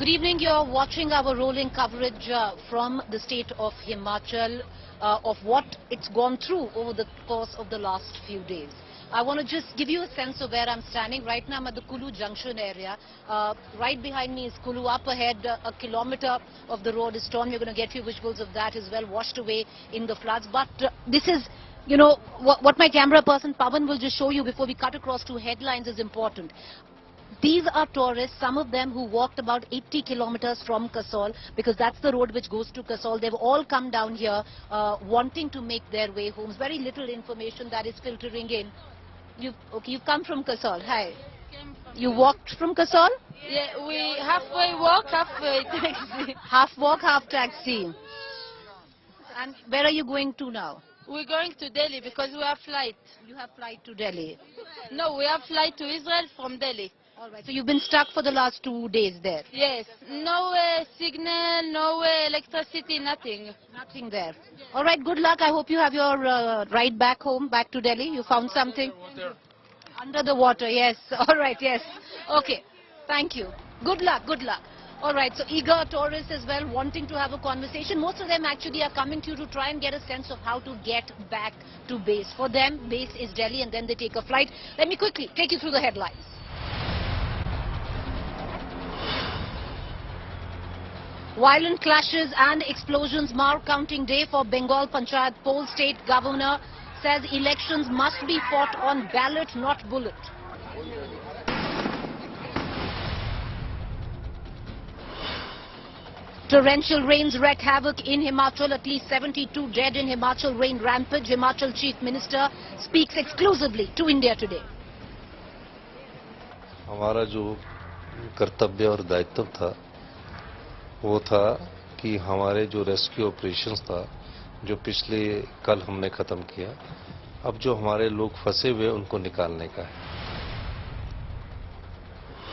Good evening. You're watching our rolling coverage from the state of Himachal of what it's gone through over the course of the last few days. I want to just give you a sense of where I'm standing. Right now I'm at the Kullu junction area. Right behind me is Kullu. Up ahead, a kilometer of the road is torn. You're going to get few visuals of that as well, washed away in the floods. But this is, you know, what my camera person Pavan will just show you before we cut across to headlines is important. These are tourists, some of them who walked about 80 kilometers from Kasol, because that's the road which goes to Kasol. They've all come down here wanting to make their way homes. Very little information that is filtering in. You've come from Kasol. Hi. You walked from Kasol? Yeah, we halfway walk, halfway taxi. Half walk, half taxi. And where are you going to now? We're going to Delhi because we have flight. You have flight to Delhi? No, we have flight to Israel from Delhi. All right, so you've been stuck for the last 2 days there? Yes, no signal, no electricity, nothing. Nothing there. All right, good luck. I hope you have your ride back home, back to Delhi. You found something? Under the water, yes. All right, yes. Okay, thank you. Good luck, good luck. All right, so eager tourists as well, wanting to have a conversation. Most of them actually are coming to you to try and get a sense of how to get back to base. For them, base is Delhi and then they take a flight. Let me quickly take you through the headlines. Violent clashes and explosions mark counting day for Bengal Panchayat poll. State governor says elections must be fought on ballot, not bullet. Torrential rains wreak havoc in Himachal. At least 72 dead in Himachal rain rampage. Himachal Chief Minister speaks exclusively to India today. हमारा जो कर्तव्य और दायित्व था वो था कि हमारे जो रेस्क्यू ऑपरेशंस था जो पिछले कल हमने खत्म किया, अब जो हमारे लोग फंसे हुए उनको निकालने का है.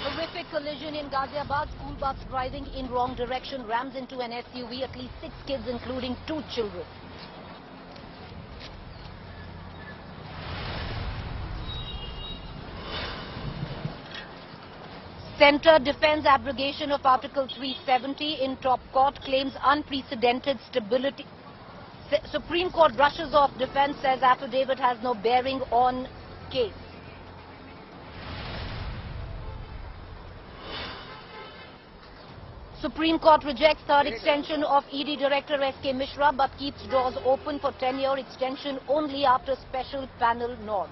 Horrific collision in Ghaziabad. School bus driving in wrong direction rams into an SUV. At least 6 kids, including 2 children. Centre defends abrogation of Article 370 in top court, claims unprecedented stability. Supreme Court brushes off defence, says affidavit has no bearing on case. Supreme Court rejects third extension of ED Director S.K. Mishra but keeps doors open for 10-year extension only after special panel nod.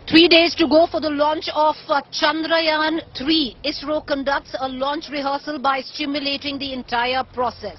Three days to go for the launch of Chandrayaan-3. ISRO conducts a launch rehearsal by stimulating the entire process.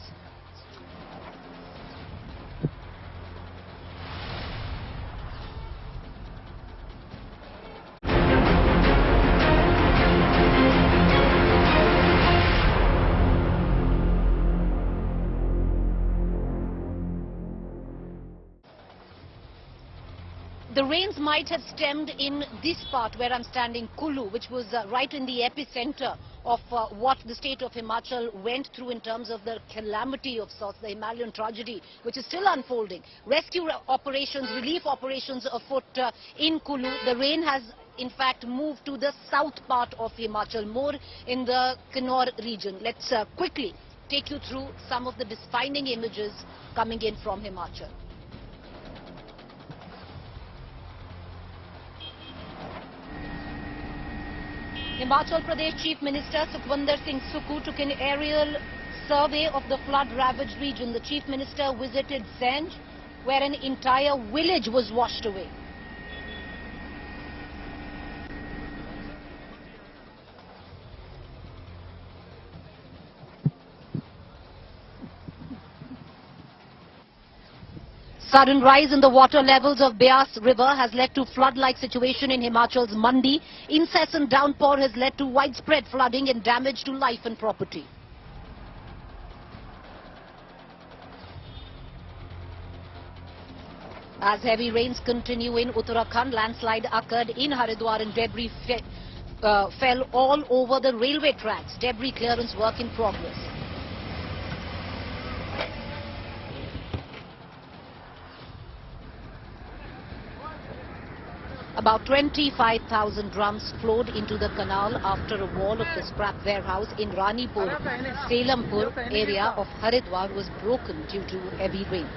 The rains might have stemmed in this part where I'm standing, Kullu, which was right in the epicenter of what the state of Himachal went through in terms of the calamity of sorts, the Himalayan tragedy, which is still unfolding. Rescue operations, relief operations afoot in Kullu. The rain has in fact moved to the south part of Himachal, more in the Kinnaur region. Let's quickly take you through some of the defining images coming in from Himachal. Himachal Pradesh Chief Minister Sukhwinder Singh Sukhu took an aerial survey of the flood-ravaged region. The Chief Minister visited Zenj, where an entire village was washed away. Sudden rise in the water levels of Beas River has led to flood-like situation in Himachal's Mandi. Incessant downpour has led to widespread flooding and damage to life and property. As heavy rains continue in Uttarakhand, landslide occurred in Haridwar and debris fell all over the railway tracks. Debris clearance work in progress. About 25,000 drums flowed into the canal after a wall of the scrap warehouse in Ranipur, Selampur area of Haridwar was broken due to heavy rains.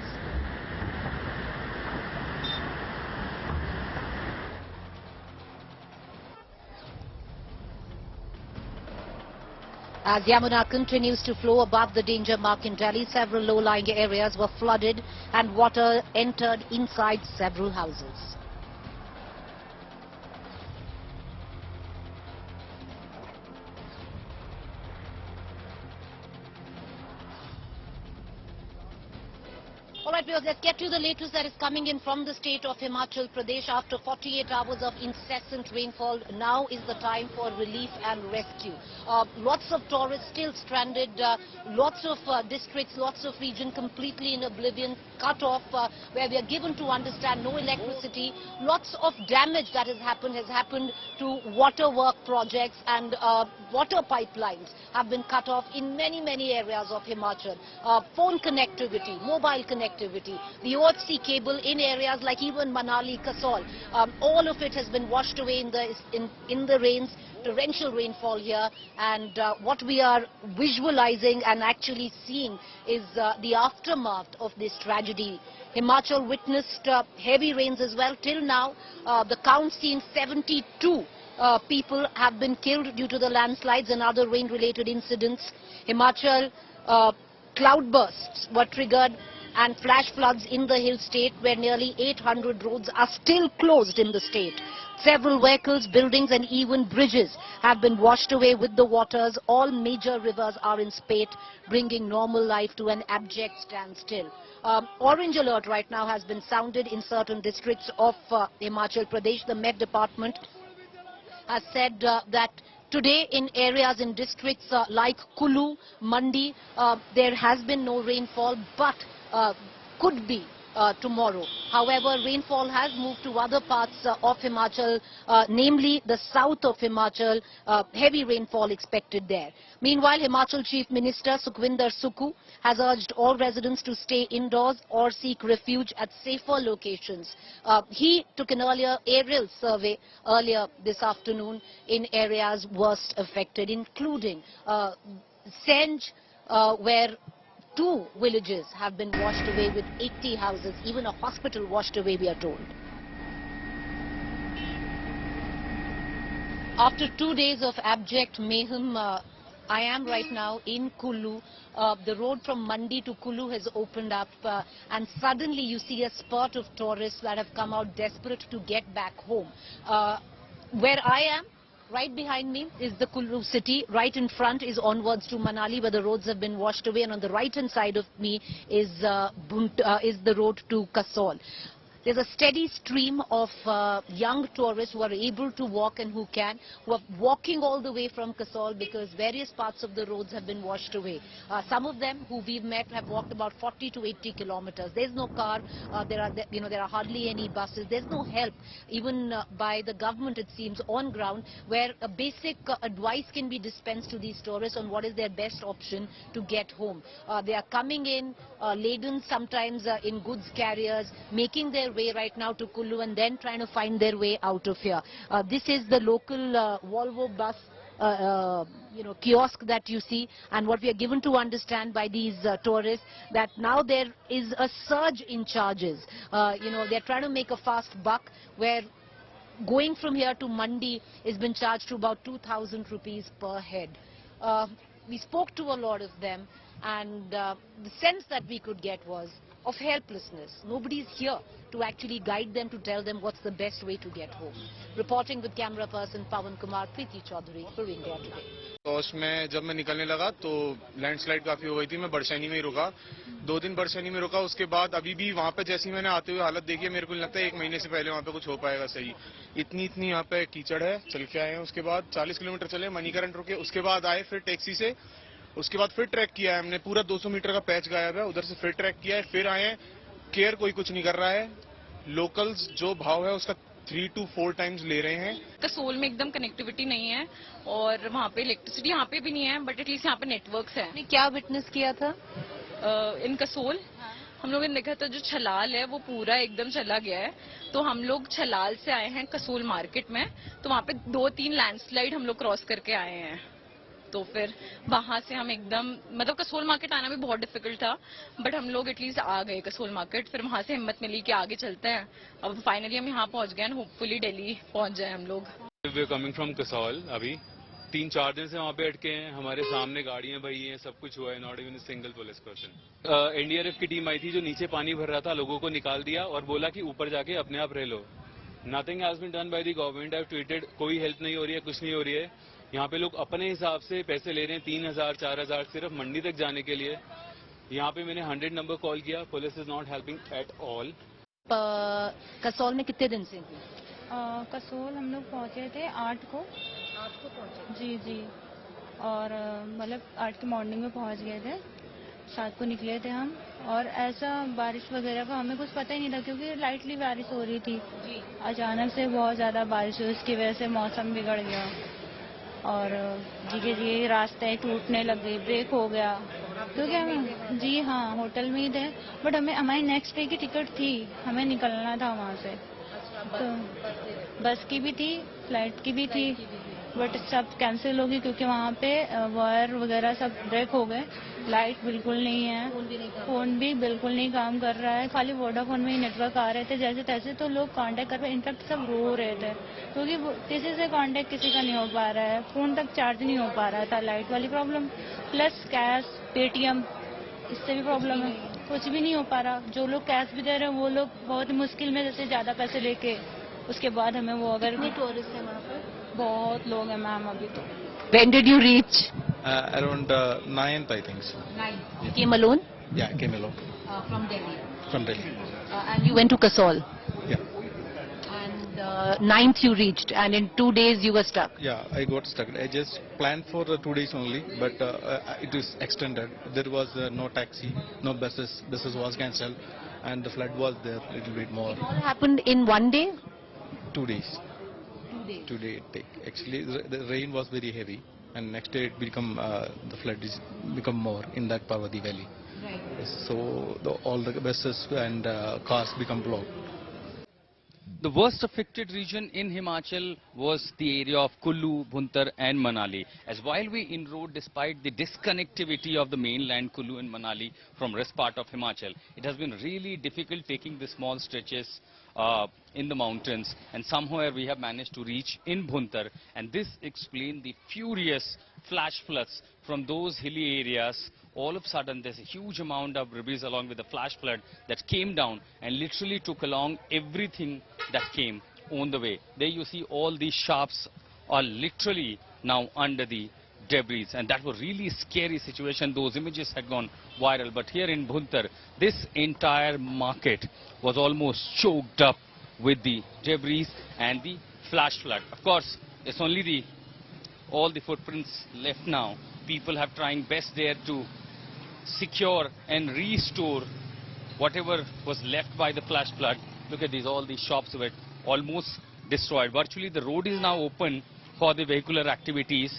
As Yamuna continues to flow above the danger mark in Delhi, several low-lying areas were flooded and water entered inside several houses. All right, viewers, let's get to the latest that is coming in from the state of Himachal Pradesh. After 48 hours of incessant rainfall, now is the time for relief and rescue. Lots of tourists still stranded, lots of districts, lots of region completely in oblivion, cut off, where we are given to understand no electricity. Lots of damage that has happened to water work projects, and water pipelines have been cut off in many areas of Himachal. Phone connectivity, mobile connectivity, the OFC cable in areas like even Manali, Kasol, all of it has been washed away in the rains, torrential rainfall here. And what we are visualizing and actually seeing is the aftermath of this tragedy. Himachal witnessed heavy rains as well. Till now, the count seems 72 people have been killed due to the landslides and other rain-related incidents. Himachal cloudbursts were triggered and flash floods in the hill state, where nearly 800 roads are still closed in the state. Several vehicles, buildings and even bridges have been washed away with the waters. All major rivers are in spate, bringing normal life to an abject standstill. Orange alert right now has been sounded in certain districts of Himachal Pradesh. The Met Department has said that today in areas in districts like Kullu, Mandi, there has been no rainfall, but could be tomorrow. However, rainfall has moved to other parts of Himachal, namely the south of Himachal. Heavy rainfall expected there. Meanwhile, Himachal Chief Minister Sukhwinder Sukhu has urged all residents to stay indoors or seek refuge at safer locations. He took an aerial survey earlier this afternoon in areas worst affected, including Senj, where 2 villages have been washed away with 80 houses, even a hospital washed away, we are told. After 2 days of abject mayhem, I am right now in Kullu. The road from Mandi to Kullu has opened up, and suddenly you see a spurt of tourists that have come out desperate to get back home. Where I am, right behind me is the Kullu city. Right in front is onwards to Manali, where the roads have been washed away. And on the right-hand side of me is the road to Kasol. There's a steady stream of young tourists who are able to walk and who are walking all the way from Kasol, because various parts of the roads have been washed away. Some of them who we've met have walked about 40 to 80 kilometers. There's no car. There are hardly any buses. There's no help, even by the government, it seems, on ground, where a basic advice can be dispensed to these tourists on what is their best option to get home. They are coming in laden sometimes in goods carriers, making their way right now to Kullu and then trying to find their way out of here. This is the local Volvo bus kiosk that you see, and what we are given to understand by these tourists, that now there is a surge in charges. They're trying to make a fast buck, where going from here to Mandi has been charged to about 2,000 rupees per head. We spoke to a lot of them, and the sense that we could get was of helplessness. Nobody's here to actually guide them, to tell them what's the best way to get home. Reporting with camera person Pawan Kumar, Preeti Chaudhary for India Today. तो उसमें जब मैं निकलने लगा तो landslide काफी हो गई थी. मैं बरसैनी में ही रुका, 2 दिन बरसैनी में रुका. उसके बाद अभी भी वहाँ पे जैसी मैंने आते हुए हालत देखी है, मेरे को नहीं लगता है 1 महीने से पहले वहाँ पे कुछ हो पाएगा सही. इतनी यहाँ पे कीचड़ है. चल के आए हैं, उसके बाद 40 किलोमीटर चले, मणिकरण रुके, उसके बाद आए फिर टैक्सी से, उसके बाद फिर ट्रैक किया है हमने. पूरा 200 मीटर का पैच गायब है, उधर से फिर ट्रैक किया है, फिर आए. केयर कोई कुछ नहीं कर रहा है. लोकल्स जो भाव है उसका 3 to 4 टाइम्स ले रहे हैं. कसोल में एकदम कनेक्टिविटी नहीं है और वहाँ पे इलेक्ट्रिसिटी यहाँ पे भी नहीं है, बट एटलीस्ट यहाँ पे नेटवर्क्स है. क्या विटनेस किया था इन कसोल? हम लोगों ने देखा तो जो छलाल है वो पूरा एकदम चला गया है। तो हम लोग छलाल से आए हैं कसोल मार्केट में, तो वहाँ पे 2-3 लैंडस्लाइड हम लोग क्रॉस करके आए हैं। तो फिर वहां से हम एकदम मतलब कसोल मार्केट आना भी बहुत डिफिकल्ट था, बट हम लोग एटलीस्ट आ गए कसोल मार्केट। फिर वहां से हिम्मत मिली कि आगे चलते हैं। अब फाइनली हम यहाँ पहुंच गए हैं, होपफुली दिल्ली पहुंच जाए हम लोग। We are coming from Kasol. अभी 3-4 दिन से वहाँ पे अटके हैं। हमारे सामने गाड़ियां बही हैं, सब कुछ हुआ है, not even single police person. NDRF की टीम आई थी जो नीचे पानी भर रहा था, लोगों को निकाल दिया और बोला कि ऊपर जाके अपने आप रह लो। Nothing has been done by the government. I tweeted, कोई हेल्प नहीं हो रही है, कुछ नहीं हो रही है। यहाँ पे लोग अपने हिसाब से पैसे ले रहे हैं, 3,000-4,000 सिर्फ मंडी तक जाने के लिए। यहाँ पे मैंने 100 नंबर कॉल किया, police is not helping at all. Kasol में कितने दिन से हैं? कसोल हम लोग पहुंचे थे 8 को। 8 को पहुंचे? जी जी। और मतलब 8 की मॉर्निंग में पहुंच गए थे, 7 को निकले थे हम। और ऐसा बारिश वगैरह का हमें कुछ पता ही नहीं था, क्योंकि लाइटली बारिश हो रही थी। जी। अचानक से बहुत ज़्यादा बारिश हुई, उसकी वजह से मौसम बिगड़ गया और जगह जगह रास्ते टूटने लग गए, ब्रेक हो गया। क्योंकि हम जी हाँ होटल में ही थे, बट हमारी नेक्स्ट डे की टिकट थी, हमें निकलना था वहाँ से। तो बस की भी थी, फ्लाइट की भी थी, बट सब कैंसिल हो गई क्योंकि वहाँ पे वायर वगैरह सब ब्रेक हो गए। लाइट बिल्कुल नहीं है, फोन भी बिल्कुल नहीं काम कर रहा है, खाली वोडाफोन में ही नेटवर्क आ रहे थे जैसे तैसे। तो लोग कांटेक्ट कर रहे, इनफैक्ट सब रो रहे थे क्योंकि किसी से कांटेक्ट किसी का नहीं हो पा रहा है, फोन तक चार्ज नहीं हो पा रहा था, लाइट वाली प्रॉब्लम प्लस कैश पेटीएम इससे भी प्रॉब्लम है, कुछ भी नहीं हो पा रहा। जो लोग कैश भी दे रहे हैं वो लोग बहुत ही मुश्किल में, जैसे ज्यादा पैसे लेके उसके बाद हमें वो अगर टूरिस्ट है वहाँ पर? बहुत लोग हैं मैम अभी तो। When did you reach? Around 9th, I think so. 9. You came alone? Yeah, came along From Delhi. from Delhi. And you went to Kasol. Yeah, And 9th you reached, and in 2 days you were stuck. yeah, I got stuck. I just planned for 2 days only, but it is extended. There was no taxi, no buses. Buses was cancelled, and the flood was there a little bit more. It all happened in 1 day? 2 days. 2 days. 2 day it take. Actually, the rain was very heavy, and next day it become the flood is become more in that Parvati Valley. Right. So all the buses and cars become blocked. The worst affected region in Himachal was the area of Kullu, Bhuntar and Manali. As while we enrolled, despite the disconnectivity of the mainland Kullu and Manali from rest part of Himachal, it has been really difficult taking the small stretches in the mountains, and somehow we have managed to reach in Bhuntar, and this explained the furious flash floods from those hilly areas. All of a sudden there's a huge amount of debris along with the flash flood that came down and literally took along everything that came on the way. There you see all these shops are literally now under the debris, and that was really scary situation. Those images had gone viral, but here in Bhuntar this entire market was almost choked up with the debris and the flash flood. Of course it's only all the footprints left now. People have trying best there to secure and restore whatever was left by the flash flood. Look at these, all these shops were almost destroyed. Virtually the road is now open for the vehicular activities,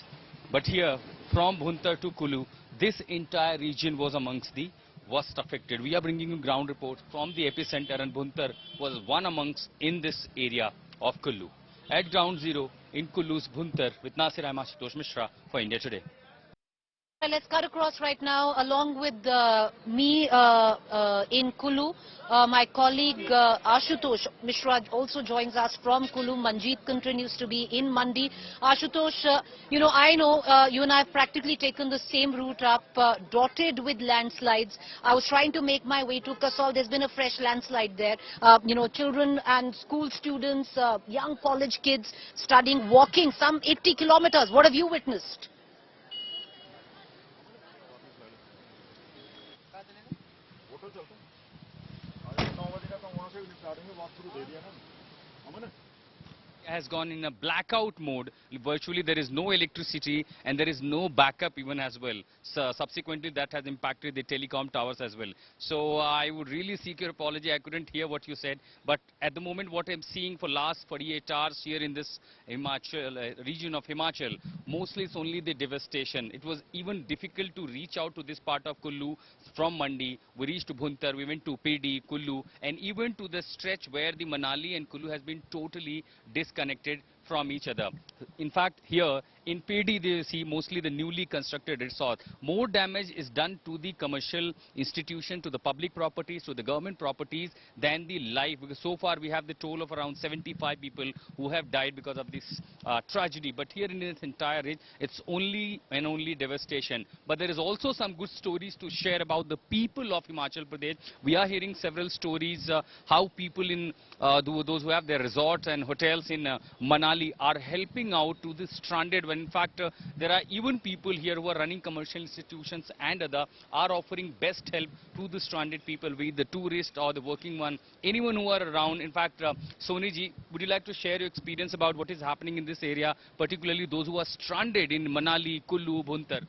but here from Bhuntar to Kullu, this entire region was amongst the worst affected. We are bringing you ground reports from the epicenter, and Bhuntar was one amongst in this area of Kullu. At ground zero in Kullu's Bhuntar with Nasir Ahmad Shitosh Mishra for India Today. Let's cut across right now. Along with me in Kullu, my colleague Ashutosh Mishra also joins us from Kullu. Manjeet continues to be in Mandi. Ashutosh, I know you and I have practically taken the same route up, dotted with landslides. I was trying to make my way to Kasol. There's been a fresh landslide there. Children and school students, young college kids studying, walking some 80 kilometers. What have you witnessed? has gone in a blackout mode. Virtually there is no electricity and there is no backup even as well. So subsequently that has impacted the telecom towers as well. So I would really seek your apology. I couldn't hear what you said, but at the moment what I'm seeing for last 48 hours here in this Himachal region of Himachal, mostly it's only the devastation. It was even difficult to reach out to this part of Kullu from Mandi. We reached to Bhuntar, we went to PD, Kullu, and even to the stretch where the Manali and Kullu has been totally disconnected from each other. In fact, here in PD, they see mostly the newly constructed resort. More damage is done to the commercial institution, to the public properties, to the government properties than the life. Because so far we have the toll of around 75 people who have died because of this tragedy. But here in this entire range, it's only and only devastation. But there is also some good stories to share about the people of Himachal Pradesh. We are hearing several stories how people in those who have their resorts and hotels in Manali are helping out to the stranded. When in fact there are even people here who are running commercial institutions and other are offering best help to the stranded people, be the tourist or the working one, anyone who are around. In fact, Soni ji, would you like to share your experience about what is happening in this area, particularly those who are stranded in Manali, Kullu, Bhuntar?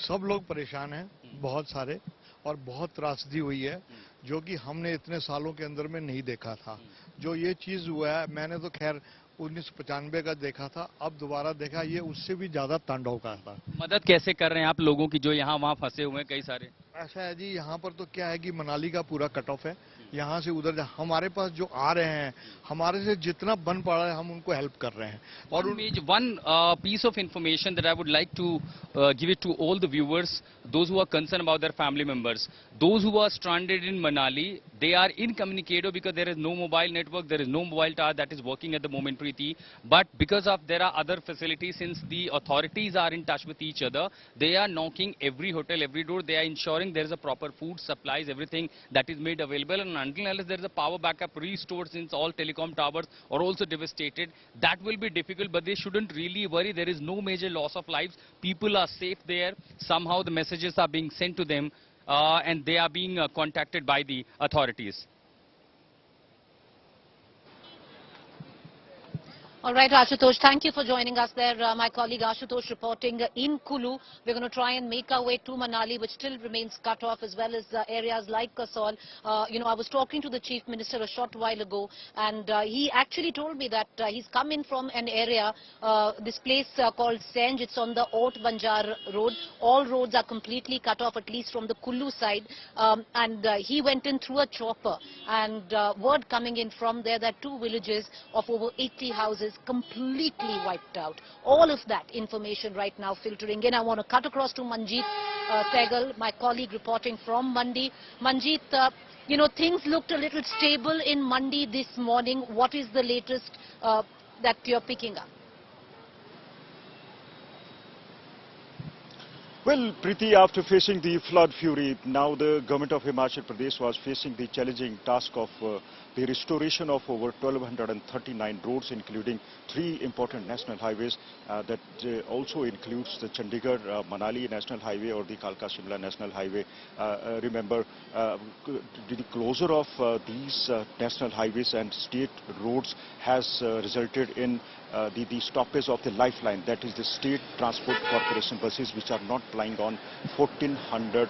सब लोग परेशान हैं, बहुत सारे, और बहुत त्रासदी हुई है, जो कि हमने इतने सालों के अंदर में नहीं देखा था. जो ये चीज हुआ है, मैंने तो खैर 1995 का देखा था, अब दोबारा देखा, ये उससे भी ज्यादा तांडव का था. मदद कैसे कर रहे हैं आप लोगों की जो यहाँ वहाँ फंसे हुए हैं कई सारे? ऐसा है जी, यहाँ पर तो क्या है कि मनाली का पूरा कट ऑफ है, यहाँ से उधर हमारे पास जो आ रहे हैं, हमारे से जितना बन पा रहा है हम उनको हेल्प कर रहे हैं. और one piece of information that I would like to give it to all the viewers, those who are concerned about their family members, those who are stranded in Manali, they are incommunicado because there is no mobile network, there is no mobile tower that is working at the moment, Preeti. But because of there are other facilities, since the authorities are in touch with each other, they are knocking every hotel, every door, they are ensuring there is a proper food supplies, everything that is made available. And until unless there is a power backup restored, since all telecom towers are also devastated, that will be difficult. But they shouldn't really worry. There is no major loss of lives. People are safe there. Somehow the messages are being sent to them and they are being contacted by the authorities. All right, Ashutosh, thank you for joining us there. My colleague Ashutosh reporting in Kullu. We're going to try and make our way to Manali, which still remains cut off, as well as areas like Kasol. I was talking to the Chief Minister a short while ago, and he actually told me that he's come in from an area, this place called Senj. It's on the Ot Banjar road. All roads are completely cut off, at least from the Kullu side. And he went in through a chopper, and word coming in from there that 2 villages of over 80 houses completely wiped out. All of that information right now filtering in. I want to cut across to Manjeet Sehgal, my colleague reporting from Mandi. Manjeet, things looked a little stable in Mandi this morning. What is the latest that you're picking up? Well, Preeti, after facing the flood fury, now the government of Himachal Pradesh was facing the challenging task of the restoration of over 1,239 roads, including 3 important national highways. That also includes the Chandigarh-Manali National Highway or the Kalka-Shimla National Highway. Remember, the closure of these national highways and state roads has resulted in the stoppage of the lifeline, that is the State Transport Corporation buses, which are not plying on 1,400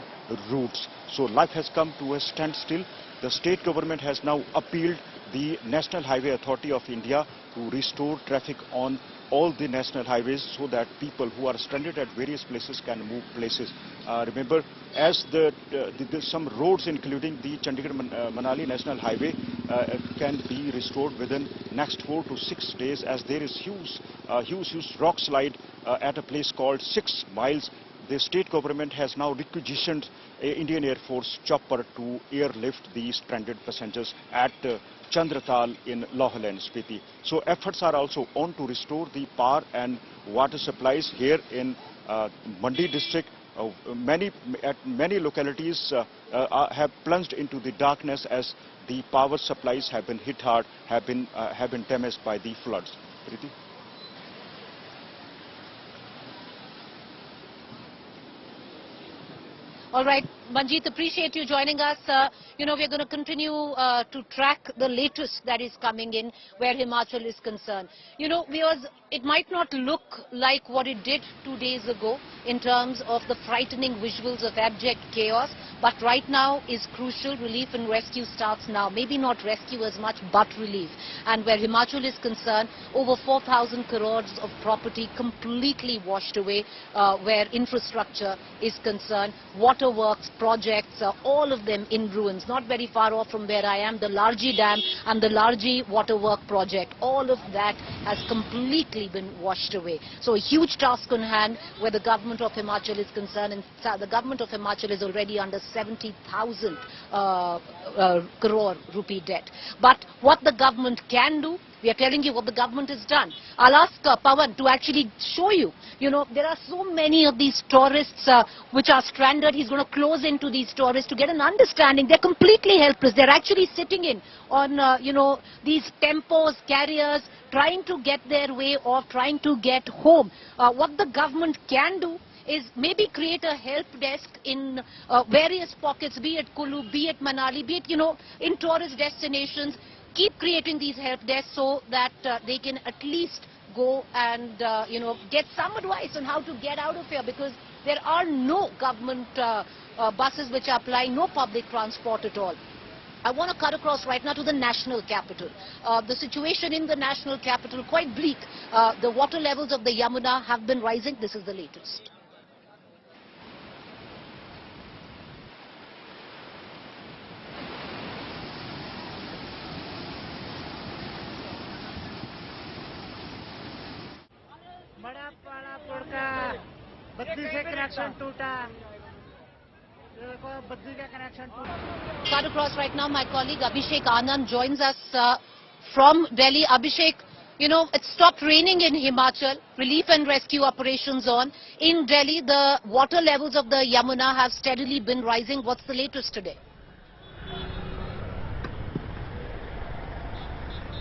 routes. So life has come to a standstill. The state government has now appealed the National Highway Authority of India to restore traffic on all the national highways so that people who are stranded at various places can move places. Remember, as some roads including the Chandigarh-Manali National Highway can be restored within next 4 to 6 days, as there is huge rock slide at a place called 6 miles. The state government has now requisitioned Indian Air Force chopper to airlift the stranded passengers at Chandratal in Lohland, Spiti. So efforts are also on to restore the power and water supplies here in Mandi district. Many localities have plunged into the darkness as the power supplies have been hit hard, have been damaged by the floods. Preeti? All right. Manjeet, appreciate you joining us. We're going to continue to track the latest that is coming in where Himachal is concerned. Viewers, it might not look like what it did 2 days ago in terms of the frightening visuals of abject chaos, but right now is crucial. Relief and rescue starts now. Maybe not rescue as much, but relief. And where Himachal is concerned, over 4,000 crores of property completely washed away, where infrastructure is concerned, waterworks, projects, all of them in ruins. Not very far off from where I am, the Larji Dam and the Larji waterwork project, all of that has completely been washed away. So a huge task on hand where the government of Himachal is concerned, and the government of Himachal is already under 70,000 crore rupee debt. But what the government can do, we are telling you what the government has done. I'll ask Pawan to actually show you. There are so many of these tourists which are stranded. He's going to close into these tourists to get an understanding. They're completely helpless. They're actually sitting in on, these tempos, carriers, trying to get their way or trying to get home. What the government can do is maybe create a help desk in various pockets, be it Kullu, be it Manali, be it, in tourist destinations. Keep creating these help desks so that they can at least go and, get some advice on how to get out of here, because there are no government buses which are plying, no public transport at all. I want to cut across right now to the national capital. The situation in the national capital quite bleak. The water levels of the Yamuna have been rising. This is the latest. Cut across right now, my colleague Abhishek Anand joins us from Delhi. Abhishek, it stopped raining in Himachal. Relief and rescue operations on. In Delhi, the water levels of the Yamuna have steadily been rising. What's the latest today?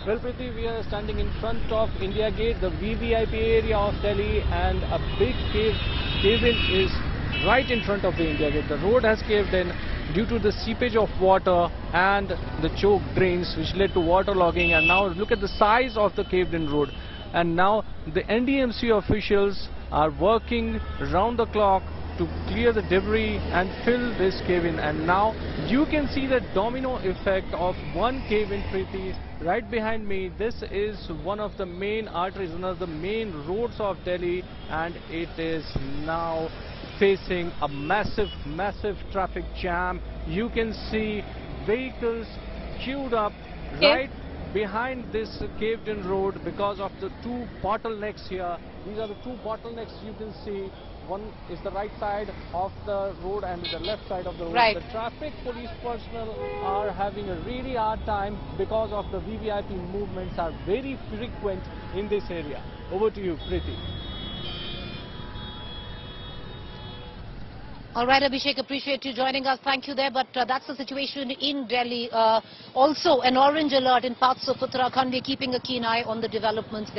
Well, Preeti, we are standing in front of India Gate, the VVIP area of Delhi, and a big cave-in is right in front of the India Gate. The road has caved in due to the seepage of water and the choke drains which led to waterlogging, and now look at the size of the caved-in road. And now the NDMC officials are working round the clock to clear the debris and fill this cave-in, and now you can see the domino effect of one cave-in, Preeti, right behind me. This is one of the main arteries, one of the main roads of Delhi, and it is now facing a massive traffic jam. You can see vehicles queued up right behind this caved-in road because of the two bottlenecks here. These are the two bottlenecks you can see. One is the right side of the road and the left side of the road. Right. The traffic police personnel are having a really hard time because of the VVIP movements are very frequent in this area. Over to you, Preeti. All right, Abhishek, appreciate you joining us. Thank you there. But that's the situation in Delhi. Also, an orange alert in parts of Uttarakhand. We're keeping a keen eye on the developments there.